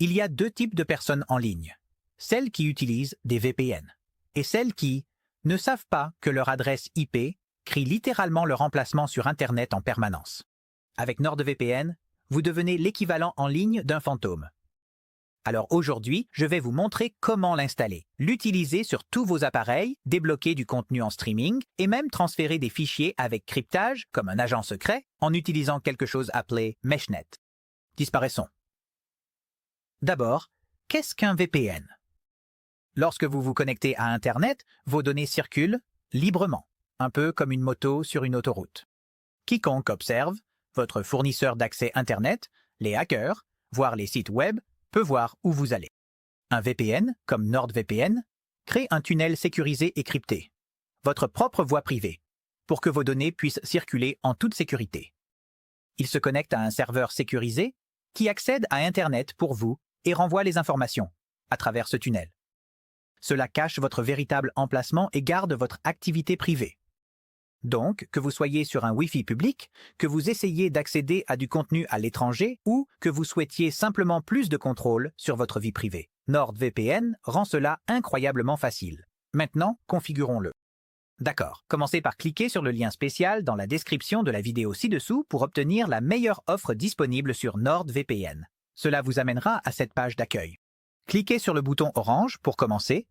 Il y a deux types de personnes en ligne. Celles qui utilisent des VPN et celles qui ne savent pas que leur adresse IP crie littéralement leur emplacement sur Internet en permanence. Avec NordVPN, vous devenez l'équivalent en ligne d'un fantôme. Alors aujourd'hui, je vais vous montrer comment l'installer, l'utiliser sur tous vos appareils, débloquer du contenu en streaming et même transférer des fichiers avec cryptage, comme un agent secret, en utilisant quelque chose appelé MeshNet. Disparaissons. D'abord, qu'est-ce qu'un VPN? Lorsque vous vous connectez à Internet, vos données circulent librement, un peu comme une moto sur une autoroute. Quiconque observe, votre fournisseur d'accès Internet, les hackers, voire les sites web, peut voir où vous allez. Un VPN, comme NordVPN, crée un tunnel sécurisé et crypté, votre propre voie privée, pour que vos données puissent circuler en toute sécurité. Il se connecte à un serveur sécurisé qui accède à Internet pour vous et renvoie les informations à travers ce tunnel. Cela cache votre véritable emplacement et garde votre activité privée. Donc, que vous soyez sur un Wi-Fi public, que vous essayiez d'accéder à du contenu à l'étranger ou que vous souhaitiez simplement plus de contrôle sur votre vie privée, NordVPN rend cela incroyablement facile. Maintenant, configurons-le. D'accord, commencez par cliquer sur le lien spécial dans la description de la vidéo ci-dessous pour obtenir la meilleure offre disponible sur NordVPN. Cela vous amènera à cette page d'accueil. Cliquez sur le bouton orange pour commencer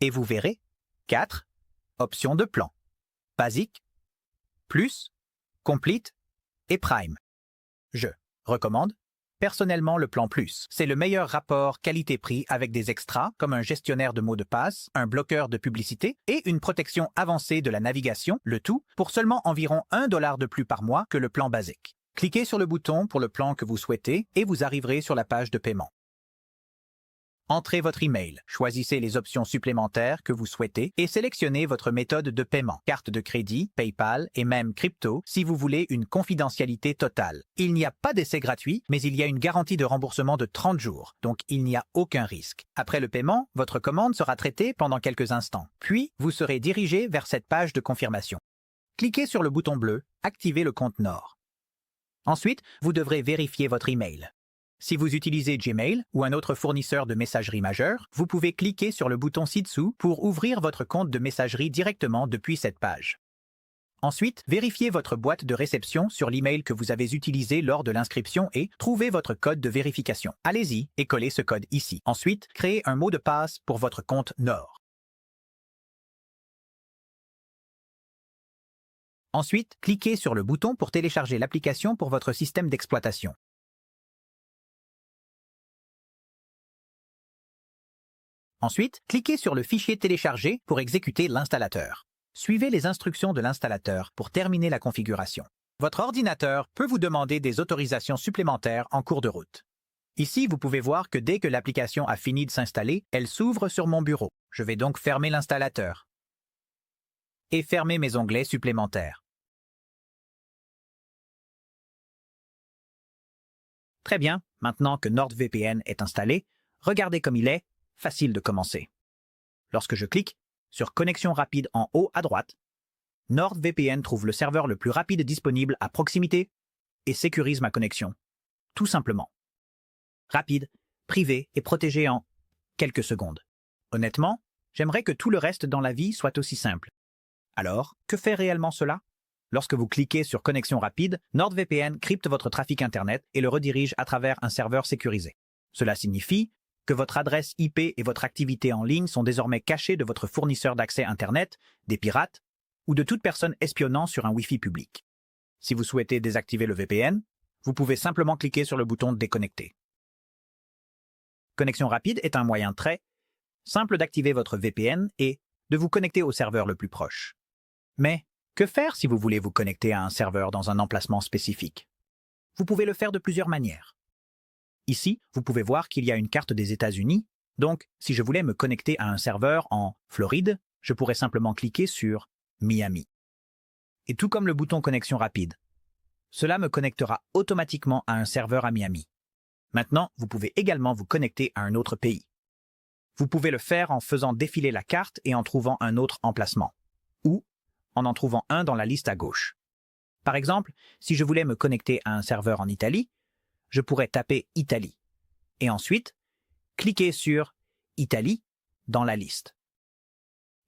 et vous verrez 4 options de plan. Basique, Plus, Complete et Prime. Je recommande personnellement le plan Plus. C'est le meilleur rapport qualité-prix avec des extras comme un gestionnaire de mots de passe, un bloqueur de publicité et une protection avancée de la navigation, le tout pour seulement environ $1 de plus par mois que le plan basique. Cliquez sur le bouton pour le plan que vous souhaitez et vous arriverez sur la page de paiement. Entrez votre email, choisissez les options supplémentaires que vous souhaitez et sélectionnez votre méthode de paiement, carte de crédit, PayPal et même crypto si vous voulez une confidentialité totale. Il n'y a pas d'essai gratuit, mais il y a une garantie de remboursement de 30 jours, donc il n'y a aucun risque. Après le paiement, votre commande sera traitée pendant quelques instants, puis vous serez dirigé vers cette page de confirmation. Cliquez sur le bouton bleu « Activez le compte Nord ». Ensuite, vous devrez vérifier votre email. Si vous utilisez Gmail ou un autre fournisseur de messagerie majeur, vous pouvez cliquer sur le bouton ci-dessous pour ouvrir votre compte de messagerie directement depuis cette page. Ensuite, vérifiez votre boîte de réception sur l'email que vous avez utilisé lors de l'inscription et trouvez votre code de vérification. Allez-y et collez ce code ici. Ensuite, créez un mot de passe pour votre compte Nord. Ensuite, cliquez sur le bouton pour télécharger l'application pour votre système d'exploitation. Ensuite, cliquez sur le fichier téléchargé pour exécuter l'installateur. Suivez les instructions de l'installateur pour terminer la configuration. Votre ordinateur peut vous demander des autorisations supplémentaires en cours de route. Ici, vous pouvez voir que dès que l'application a fini de s'installer, elle s'ouvre sur mon bureau. Je vais donc fermer l'installateur et fermer mes onglets supplémentaires. Très bien, maintenant que NordVPN est installé, regardez comme il est facile de commencer. Lorsque je clique sur Connexion rapide en haut à droite, NordVPN trouve le serveur le plus rapide disponible à proximité et sécurise ma connexion. Tout simplement. Rapide, privé et protégé en quelques secondes. Honnêtement, j'aimerais que tout le reste dans la vie soit aussi simple. Alors, que fait réellement cela? Lorsque vous cliquez sur Connexion rapide, NordVPN crypte votre trafic Internet et le redirige à travers un serveur sécurisé. Cela signifie que votre adresse IP et votre activité en ligne sont désormais cachées de votre fournisseur d'accès Internet, des pirates ou de toute personne espionnant sur un Wi-Fi public. Si vous souhaitez désactiver le VPN, vous pouvez simplement cliquer sur le bouton « Déconnecter ». Connexion rapide est un moyen très simple d'activer votre VPN et de vous connecter au serveur le plus proche. Mais que faire si vous voulez vous connecter à un serveur dans un emplacement spécifique? Vous pouvez le faire de plusieurs manières. Ici, vous pouvez voir qu'il y a une carte des États-Unis, donc si je voulais me connecter à un serveur en Floride, je pourrais simplement cliquer sur Miami. Et tout comme le bouton Connexion rapide, cela me connectera automatiquement à un serveur à Miami. Maintenant, vous pouvez également vous connecter à un autre pays. Vous pouvez le faire en faisant défiler la carte et en trouvant un autre emplacement, ou en trouvant un dans la liste à gauche. Par exemple, si je voulais me connecter à un serveur en Italie, je pourrais taper Italie. Et ensuite, cliquez sur « Italie » dans la liste.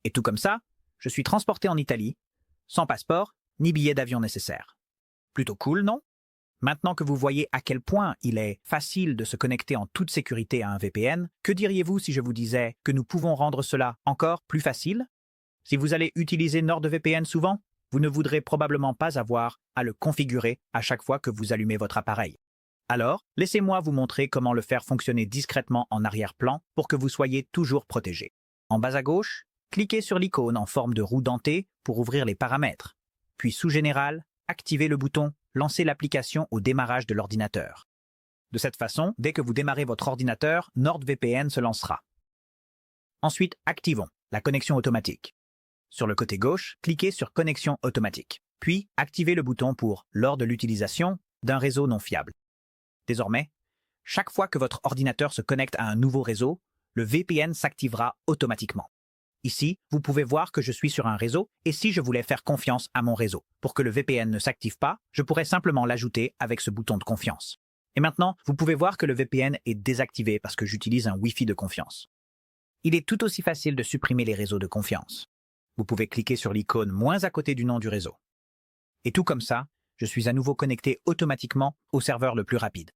Et tout comme ça, je suis transporté en Italie, sans passeport ni billet d'avion nécessaire. Plutôt cool, non? Maintenant que vous voyez à quel point il est facile de se connecter en toute sécurité à un VPN, que diriez-vous si je vous disais que nous pouvons rendre cela encore plus facile? Si vous allez utiliser NordVPN souvent, vous ne voudrez probablement pas avoir à le configurer à chaque fois que vous allumez votre appareil. Alors, laissez-moi vous montrer comment le faire fonctionner discrètement en arrière-plan pour que vous soyez toujours protégé. En bas à gauche, cliquez sur l'icône en forme de roue dentée pour ouvrir les paramètres. Puis sous Général, activez le bouton « Lancer l'application au démarrage de l'ordinateur ». De cette façon, dès que vous démarrez votre ordinateur, NordVPN se lancera. Ensuite, activons la connexion automatique. Sur le côté gauche, cliquez sur « Connexion automatique ». Puis, activez le bouton pour « Lors de l'utilisation d'un réseau non fiable ». Désormais, chaque fois que votre ordinateur se connecte à un nouveau réseau, le VPN s'activera automatiquement. Ici, vous pouvez voir que je suis sur un réseau et si je voulais faire confiance à mon réseau pour que le VPN ne s'active pas, je pourrais simplement l'ajouter avec ce bouton de confiance. Et maintenant, vous pouvez voir que le VPN est désactivé parce que j'utilise un Wi-Fi de confiance. Il est tout aussi facile de supprimer les réseaux de confiance. Vous pouvez cliquer sur l'icône moins à côté du nom du réseau. Et tout comme ça, je suis à nouveau connecté automatiquement au serveur le plus rapide.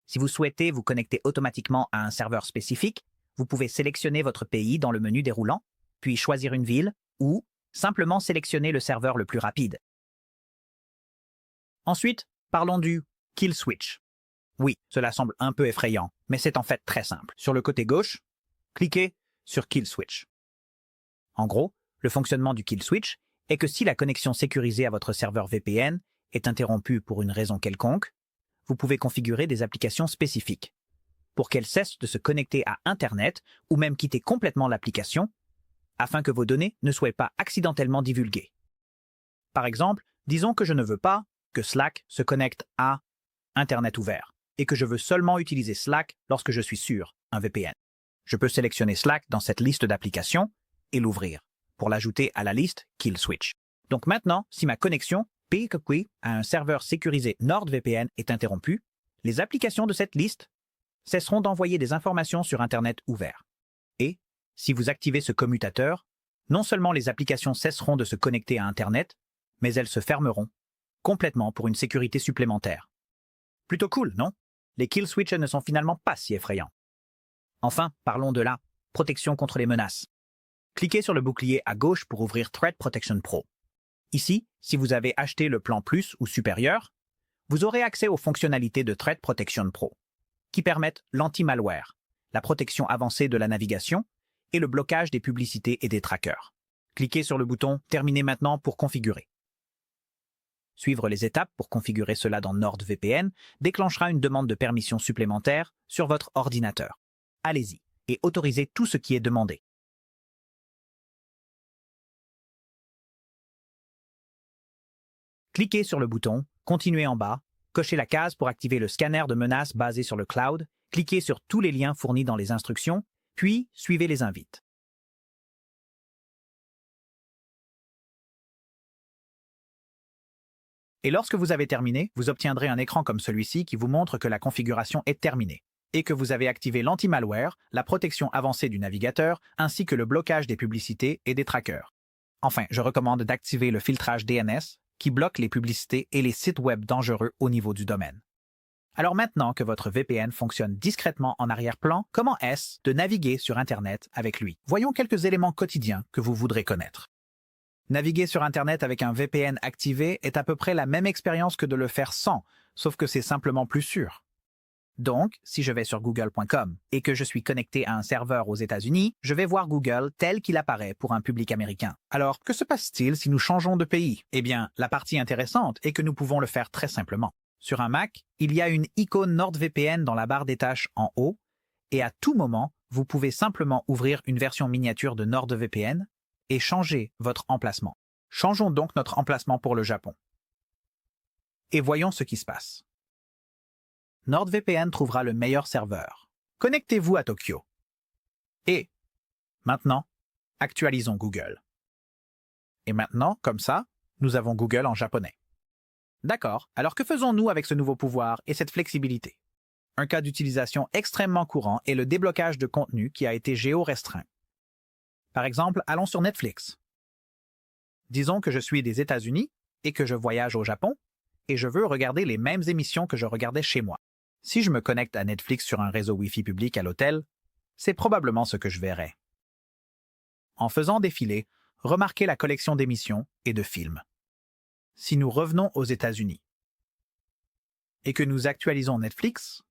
Si vous souhaitez vous connecter automatiquement à un serveur spécifique, vous pouvez sélectionner votre pays dans le menu déroulant, puis choisir une ville ou simplement sélectionner le serveur le plus rapide. Ensuite, parlons du Kill Switch. Oui, cela semble un peu effrayant, mais c'est en fait très simple. Sur le côté gauche, cliquez sur Kill Switch. En gros, le fonctionnement du Kill Switch est que si la connexion sécurisée à votre serveur VPN est interrompue pour une raison quelconque, vous pouvez configurer des applications spécifiques pour qu'elles cessent de se connecter à Internet ou même quitter complètement l'application afin que vos données ne soient pas accidentellement divulguées. Par exemple, disons que je ne veux pas que Slack se connecte à Internet ouvert et que je veux seulement utiliser Slack lorsque je suis sur un VPN. Je peux sélectionner Slack dans cette liste d'applications et l'ouvrir pour l'ajouter à la liste Kill Switch. Donc maintenant, si ma connexion à un serveur sécurisé NordVPN est interrompue, les applications de cette liste cesseront d'envoyer des informations sur Internet ouvert. Et, si vous activez ce commutateur, non seulement les applications cesseront de se connecter à Internet, mais elles se fermeront complètement pour une sécurité supplémentaire. Plutôt cool, non? Les kill switches ne sont finalement pas si effrayants. Enfin, parlons de la protection contre les menaces. Cliquez sur le bouclier à gauche pour ouvrir Threat Protection Pro. Ici, si vous avez acheté le plan Plus ou supérieur, vous aurez accès aux fonctionnalités de Threat Protection Pro, qui permettent l'anti-malware, la protection avancée de la navigation et le blocage des publicités et des trackers. Cliquez sur le bouton « Terminer maintenant » pour configurer. Suivre les étapes pour configurer cela dans NordVPN déclenchera une demande de permission supplémentaire sur votre ordinateur. Allez-y et autorisez tout ce qui est demandé. Cliquez sur le bouton « Continuer » en bas, cochez la case pour activer le scanner de menaces basé sur le cloud, cliquez sur tous les liens fournis dans les instructions, puis suivez les invites. Et lorsque vous avez terminé, vous obtiendrez un écran comme celui-ci qui vous montre que la configuration est terminée et que vous avez activé l'anti-malware, la protection avancée du navigateur, ainsi que le blocage des publicités et des trackers. Enfin, je recommande d'activer le filtrage DNS qui bloque les publicités et les sites web dangereux au niveau du domaine. Alors maintenant que votre VPN fonctionne discrètement en arrière-plan, comment est-ce de naviguer sur Internet avec lui? Voyons quelques éléments quotidiens que vous voudrez connaître. Naviguer sur Internet avec un VPN activé est à peu près la même expérience que de le faire sans, sauf que c'est simplement plus sûr. Donc, si je vais sur google.com et que je suis connecté à un serveur aux États-Unis, je vais voir Google tel qu'il apparaît pour un public américain. Alors, que se passe-t-il si nous changeons de pays? Eh bien, la partie intéressante est que nous pouvons le faire très simplement. Sur un Mac, il y a une icône NordVPN dans la barre des tâches en haut, et à tout moment, vous pouvez simplement ouvrir une version miniature de NordVPN et changer votre emplacement. Changeons donc notre emplacement pour le Japon. Et voyons ce qui se passe. NordVPN trouvera le meilleur serveur. Connectez-vous à Tokyo. Et maintenant, actualisons Google. Et maintenant, comme ça, nous avons Google en japonais. D'accord, alors que faisons-nous avec ce nouveau pouvoir et cette flexibilité? Un cas d'utilisation extrêmement courant est le déblocage de contenu qui a été géo-restreint. Par exemple, allons sur Netflix. Disons que je suis des États-Unis et que je voyage au Japon et je veux regarder les mêmes émissions que je regardais chez moi. Si je me connecte à Netflix sur un réseau Wi-Fi public à l'hôtel, c'est probablement ce que je verrai. En faisant défiler, remarquez la collection d'émissions et de films. Si nous revenons aux États-Unis et que nous actualisons Netflix,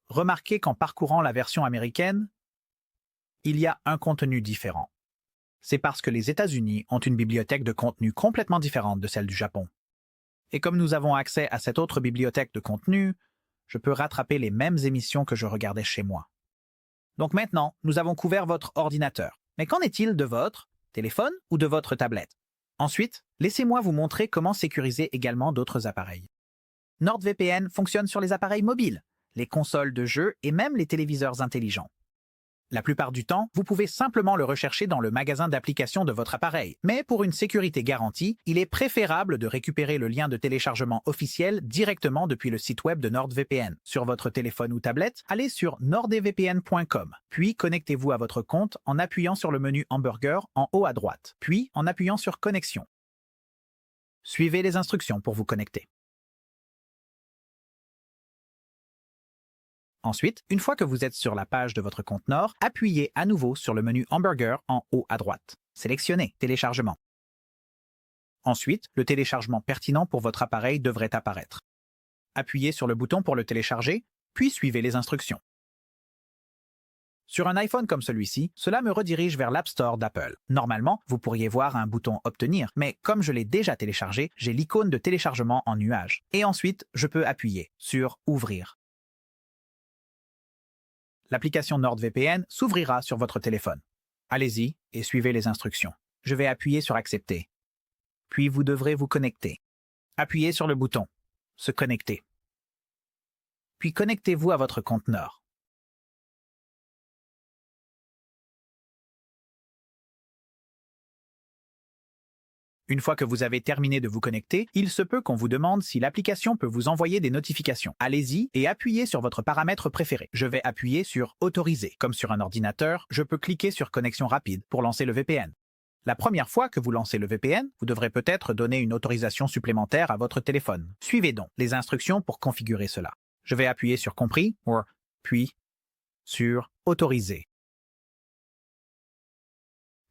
remarquez qu'en parcourant la version américaine, il y a un contenu différent. C'est parce que les États-Unis ont une bibliothèque de contenu complètement différente de celle du Japon. Et comme nous avons accès à cette autre bibliothèque de contenu, je peux rattraper les mêmes émissions que je regardais chez moi. Donc maintenant, nous avons couvert votre ordinateur. Mais qu'en est-il de votre téléphone ou de votre tablette? Ensuite, laissez-moi vous montrer comment sécuriser également d'autres appareils. NordVPN fonctionne sur les appareils mobiles, les consoles de jeux et même les téléviseurs intelligents. La plupart du temps, vous pouvez simplement le rechercher dans le magasin d'applications de votre appareil. Mais pour une sécurité garantie, il est préférable de récupérer le lien de téléchargement officiel directement depuis le site web de NordVPN. Sur votre téléphone ou tablette, allez sur nordvpn.com, puis connectez-vous à votre compte en appuyant sur le menu Hamburger en haut à droite, puis en appuyant sur Connexion. Suivez les instructions pour vous connecter. Ensuite, une fois que vous êtes sur la page de votre compte Nord, appuyez à nouveau sur le menu Hamburger en haut à droite. Sélectionnez Téléchargement. Ensuite, le téléchargement pertinent pour votre appareil devrait apparaître. Appuyez sur le bouton pour le télécharger, puis suivez les instructions. Sur un iPhone comme celui-ci, cela me redirige vers l'App Store d'Apple. Normalement, vous pourriez voir un bouton Obtenir, mais comme je l'ai déjà téléchargé, j'ai l'icône de téléchargement en nuage. Et ensuite, je peux appuyer sur Ouvrir. L'application NordVPN s'ouvrira sur votre téléphone. Allez-y et suivez les instructions. Je vais appuyer sur Accepter. Puis vous devrez vous connecter. Appuyez sur le bouton Se connecter. Puis connectez-vous à votre compte Nord. Une fois que vous avez terminé de vous connecter, il se peut qu'on vous demande si l'application peut vous envoyer des notifications. Allez-y et appuyez sur votre paramètre préféré. Je vais appuyer sur Autoriser. Comme sur un ordinateur, je peux cliquer sur Connexion rapide pour lancer le VPN. La première fois que vous lancez le VPN, vous devrez peut-être donner une autorisation supplémentaire à votre téléphone. Suivez donc les instructions pour configurer cela. Je vais appuyer sur Compris, puis sur Autoriser.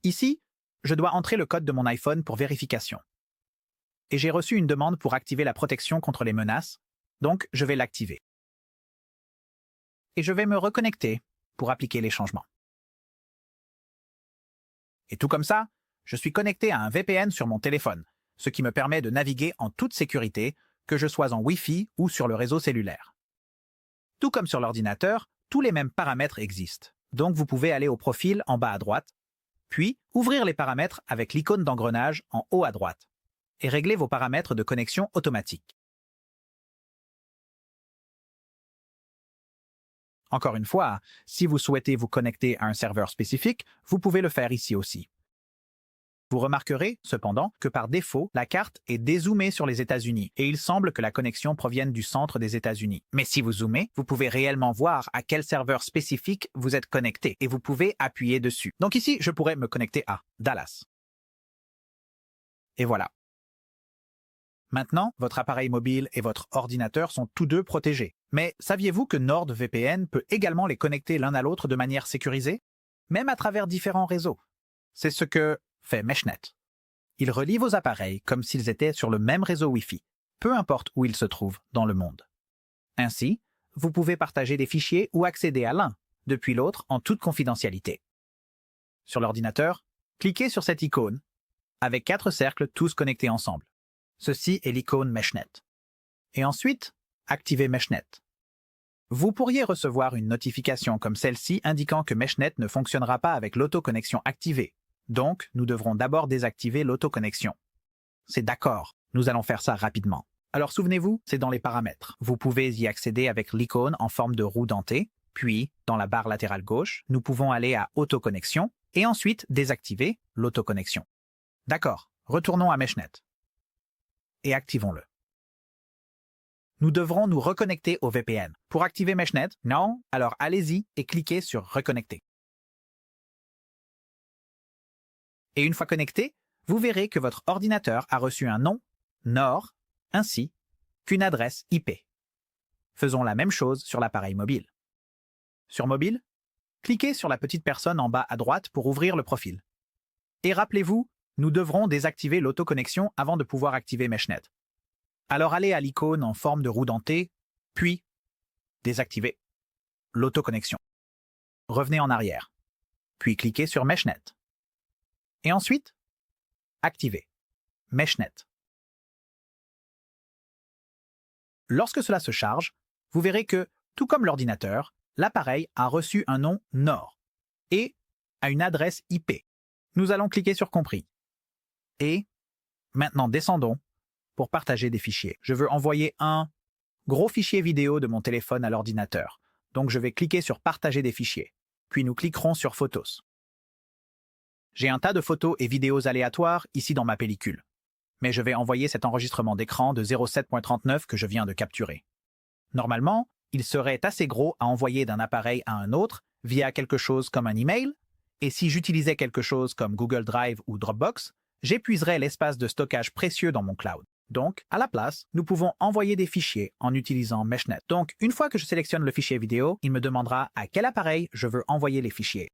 Ici, je dois entrer le code de mon iPhone pour vérification. Et j'ai reçu une demande pour activer la protection contre les menaces, donc je vais l'activer. Et je vais me reconnecter pour appliquer les changements. Et tout comme ça, je suis connecté à un VPN sur mon téléphone, ce qui me permet de naviguer en toute sécurité, que je sois en Wi-Fi ou sur le réseau cellulaire. Tout comme sur l'ordinateur, tous les mêmes paramètres existent, donc vous pouvez aller au profil en bas à droite, puis ouvrir les paramètres avec l'icône d'engrenage en haut à droite et régler vos paramètres de connexion automatique. Encore une fois, si vous souhaitez vous connecter à un serveur spécifique, vous pouvez le faire ici aussi. Vous remarquerez, cependant, que par défaut, la carte est dézoomée sur les États-Unis et il semble que la connexion provienne du centre des États-Unis. Mais si vous zoomez, vous pouvez réellement voir à quel serveur spécifique vous êtes connecté et vous pouvez appuyer dessus. Donc ici, je pourrais me connecter à Dallas. Et voilà. Maintenant, votre appareil mobile et votre ordinateur sont tous deux protégés. Mais saviez-vous que NordVPN peut également les connecter l'un à l'autre de manière sécurisée, même à travers différents réseaux? C'est ce que fait MeshNet. Il relie vos appareils comme s'ils étaient sur le même réseau Wi-Fi, peu importe où ils se trouvent dans le monde. Ainsi, vous pouvez partager des fichiers ou accéder à l'un depuis l'autre en toute confidentialité. Sur l'ordinateur, cliquez sur cette icône avec 4 cercles tous connectés ensemble. Ceci est l'icône MeshNet. Et ensuite, activez MeshNet. Vous pourriez recevoir une notification comme celle-ci indiquant que MeshNet ne fonctionnera pas avec l'autoconnexion activée. Donc, nous devrons d'abord désactiver l'autoconnexion. C'est d'accord, nous allons faire ça rapidement. Alors souvenez-vous, c'est dans les paramètres. Vous pouvez y accéder avec l'icône en forme de roue dentée, puis, dans la barre latérale gauche, nous pouvons aller à Autoconnexion et ensuite désactiver l'autoconnexion. D'accord, retournons à MeshNet. Et activons-le. nous devrons nous reconnecter au VPN. Pour activer MeshNet, non? Alors allez-y et cliquez sur Reconnecter. Et une fois connecté, vous verrez que votre ordinateur a reçu un nom, NOR, ainsi qu'une adresse IP. Faisons la même chose sur l'appareil mobile. Sur Mobile, cliquez sur la petite personne en bas à droite pour ouvrir le profil. Et rappelez-vous, nous devrons désactiver l'autoconnexion avant de pouvoir activer MeshNet. Alors allez à l'icône en forme de roue dentée, puis désactivez l'autoconnexion. Revenez en arrière, puis cliquez sur MeshNet. Et ensuite, activez MeshNet. Lorsque cela se charge, vous verrez que, tout comme l'ordinateur, l'appareil a reçu un nom NOR et a une adresse IP. Nous allons cliquer sur Compris. Et maintenant descendons pour partager des fichiers. Je veux envoyer un gros fichier vidéo de mon téléphone à l'ordinateur. Donc je vais cliquer sur Partager des fichiers. Puis nous cliquerons sur Photos. J'ai un tas de photos et vidéos aléatoires ici dans ma pellicule. Mais je vais envoyer cet enregistrement d'écran de 0,7.39 que je viens de capturer. Normalement, il serait assez gros à envoyer d'un appareil à un autre via quelque chose comme un email, et si j'utilisais quelque chose comme Google Drive ou Dropbox, j'épuiserais l'espace de stockage précieux dans mon cloud. Donc, à la place, nous pouvons envoyer des fichiers en utilisant MeshNet. Donc, une fois que je sélectionne le fichier vidéo, il me demandera à quel appareil je veux envoyer les fichiers.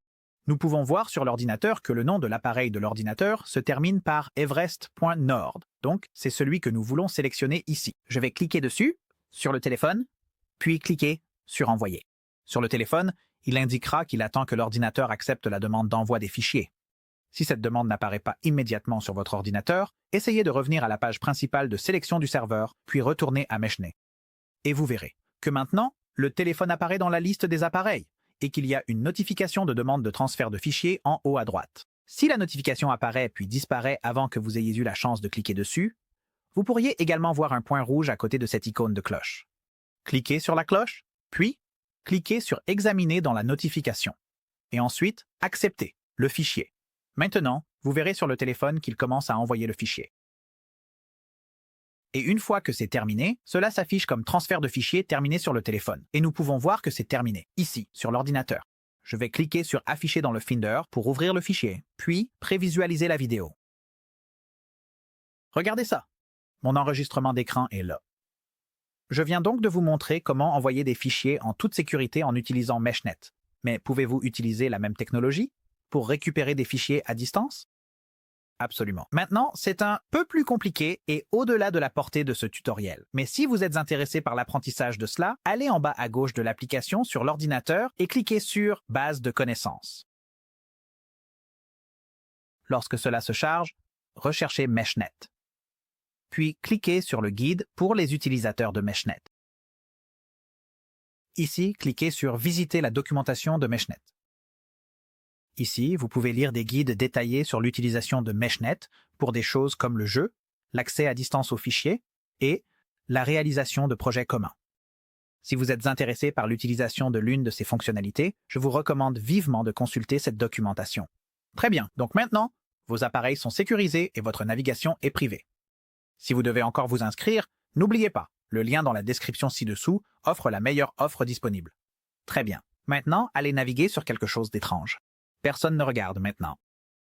Nous pouvons voir sur l'ordinateur que le nom de l'appareil de l'ordinateur se termine par everest.nord. Donc, c'est celui que nous voulons sélectionner ici. Je vais cliquer dessus, sur le téléphone, puis cliquer sur Envoyer. Sur le téléphone, il indiquera qu'il attend que l'ordinateur accepte la demande d'envoi des fichiers. Si cette demande n'apparaît pas immédiatement sur votre ordinateur, essayez de revenir à la page principale de sélection du serveur, puis retournez à MeshNet. Et vous verrez que maintenant, le téléphone apparaît dans la liste des appareils et qu'il y a une notification de demande de transfert de fichiers en haut à droite. Si la notification apparaît puis disparaît avant que vous ayez eu la chance de cliquer dessus, vous pourriez également voir un point rouge à côté de cette icône de cloche. Cliquez sur la cloche, puis cliquez sur Examiner dans la notification. Et ensuite, Accepter le fichier. Maintenant, vous verrez sur le téléphone qu'il commence à envoyer le fichier. Et une fois que c'est terminé, cela s'affiche comme transfert de fichier terminé sur le téléphone. Et nous pouvons voir que c'est terminé, ici, sur l'ordinateur. Je vais cliquer sur Afficher dans le Finder pour ouvrir le fichier, puis prévisualiser la vidéo. Regardez ça! Mon enregistrement d'écran est là. Je viens donc de vous montrer comment envoyer des fichiers en toute sécurité en utilisant MeshNet. Mais pouvez-vous utiliser la même technologie pour récupérer des fichiers à distance? Absolument. Maintenant, c'est un peu plus compliqué et au-delà de la portée de ce tutoriel. Mais si vous êtes intéressé par l'apprentissage de cela, allez en bas à gauche de l'application sur l'ordinateur et cliquez sur « Base de connaissances ». Lorsque cela se charge, recherchez MeshNet. Puis cliquez sur le guide pour les utilisateurs de MeshNet. Ici, cliquez sur « Visiter la documentation de MeshNet ». Ici, vous pouvez lire des guides détaillés sur l'utilisation de MeshNet pour des choses comme le jeu, l'accès à distance aux fichiers et la réalisation de projets communs. Si vous êtes intéressé par l'utilisation de l'une de ces fonctionnalités, je vous recommande vivement de consulter cette documentation. Très bien, donc maintenant, vos appareils sont sécurisés et votre navigation est privée. Si vous devez encore vous inscrire, n'oubliez pas, le lien dans la description ci-dessous offre la meilleure offre disponible. Très bien, maintenant, allez naviguer sur quelque chose d'étrange. Personne ne regarde maintenant.